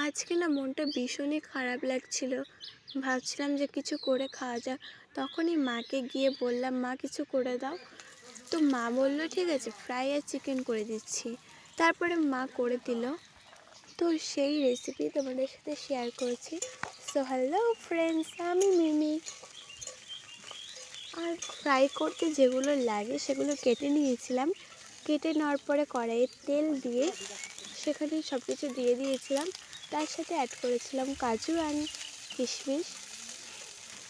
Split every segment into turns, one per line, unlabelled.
আজকে না মনটা ভীষণই খারাপ লাগছিল। ভাবছিলাম যে কিছু করে খাওয়া যাক। তখনই মাকে গিয়ে বললাম, মা কিছু করে দাও। তো মা বললো ঠিক আছে, ফ্রাই আর চিকেন করে দিচ্ছি। তারপরে মা করে দিল। তো সেই রেসিপি তোমাদের সাথে শেয়ার করছি। সো হ্যালো ফ্রেন্ডস, আমি মিমি। আর ফ্রাই করতে যেগুলো লাগে সেগুলো কেটে নিয়েছিলাম। কেটে নেওয়ার পরে কড়াইয়ে তেল দিয়ে সেখানে সব কিছু দিয়ে দিয়েছিলাম। তার সাথে অ্যাড করেছিলাম কাজু অ্যান্ড কিশমিশ।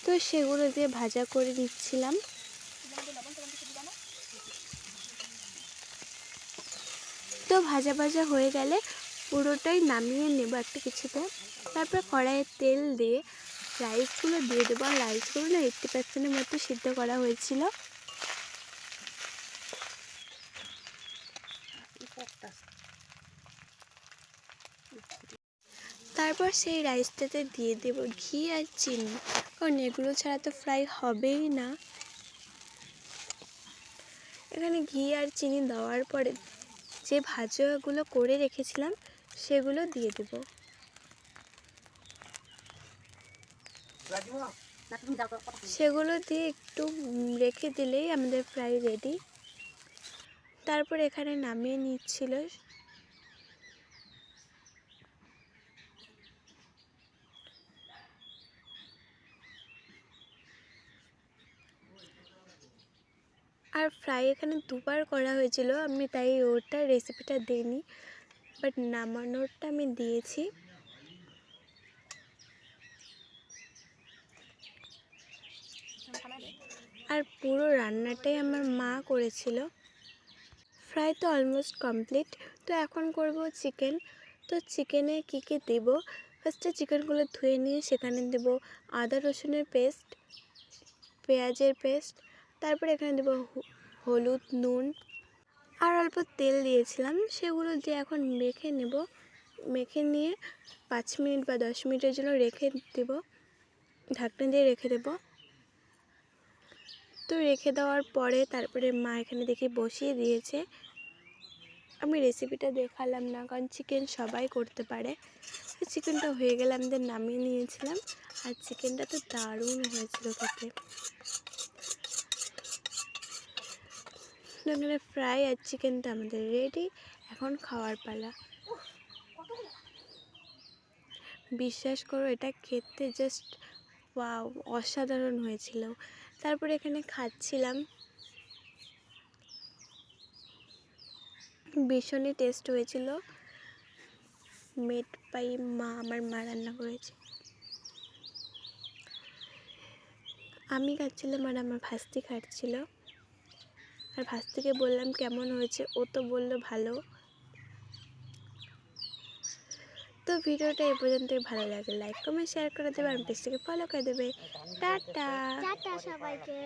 তো সেগুলো দিয়ে ভাজা করে নিচ্ছিলাম। তো ভাজা ভাজা হয়ে গেলে পুরোটাই নামিয়ে নেব একটা কিছুতে। তারপর কড়াইয়ে তেল দিয়ে রাইসগুলো দিয়ে দেবো। আর রাইসগুলো না 80% মতো সিদ্ধ করা হয়েছিল। তারপর সেই রাইসটাতে দিয়ে দেব ঘি আর চিনি, কারণ এগুলো ছাড়া তো ফ্রাই হবেই না। এখানে ঘি আর চিনি দেওয়ার পরে যে ভাজাগুলো করে রেখেছিলাম সেগুলো দিয়ে দেব। সেগুলো দিয়ে একটু রেখে দিলেই আমাদের ফ্রাই রেডি। তারপর এখানে নামিয়ে নিচ্ছিল। আর ফ্রাই এখানে দুবার করা হয়েছিল, আমি তাই ওটা রেসিপিটা দিইনি, বাট নামানোরটা আমি দিয়েছি। আর পুরো রান্নাটাই আমার মা করেছিল। ফ্রাই তো অলমোস্ট কমপ্লিট। তো এখন করব চিকেন। তো চিকেনে কী কী দেব, ফার্স্টে চিকেনগুলো ধুয়ে নিয়ে সেখানে দেব আদা রসুনের পেস্ট, পেঁয়াজের পেস্ট। তারপরে এখানে দেব হলুদ, নুন আর অল্প তেল দিয়েছিলাম। সেগুলো দিয়ে এখন মেখে নেব। মেখে নিয়ে 5 মিনিট বা 10 মিনিটের জন্য রেখে দেব, ঢাকনা দিয়ে রেখে দেব। তো রেখে দেওয়ার পরে তারপরে মা এখানে দেখি বসিয়ে দিয়েছে। আমি রেসিপিটা দেখালাম না, কারণ চিকেন সবাই করতে পারে। চিকেনটা হয়ে গেলে আমাদের নামিয়ে নিয়েছিলাম। আর চিকেনটা তো দারুণ হয়েছিল খেতে। এখানে ফ্রাই আর চিকেনটা আমাদের রেডি। এখন খাওয়ার পালা। বিশ্বাস করো, এটা খেতে জাস্ট ওয়াও, অসাধারণ হয়েছিল। তারপরে এখানে খাচ্ছিলাম, ভীষণই টেস্ট হয়েছিল। মেড বাই মা, আমার মা রান্না করেছে। আমি খাচ্ছিলাম আর আমার ভাস্তি খাচ্ছিল। আর ভাস্তিকে বললাম কেমন হয়েছে, ও তো বললো ভালো। তো ভিডিওটা এই পর্যন্তই। ভালো লাগে লাইক কমেন্ট শেয়ার করে দেবে, আর পেজটাকে ফলো করে দেবে। টাটা
টাটা সবাইকে।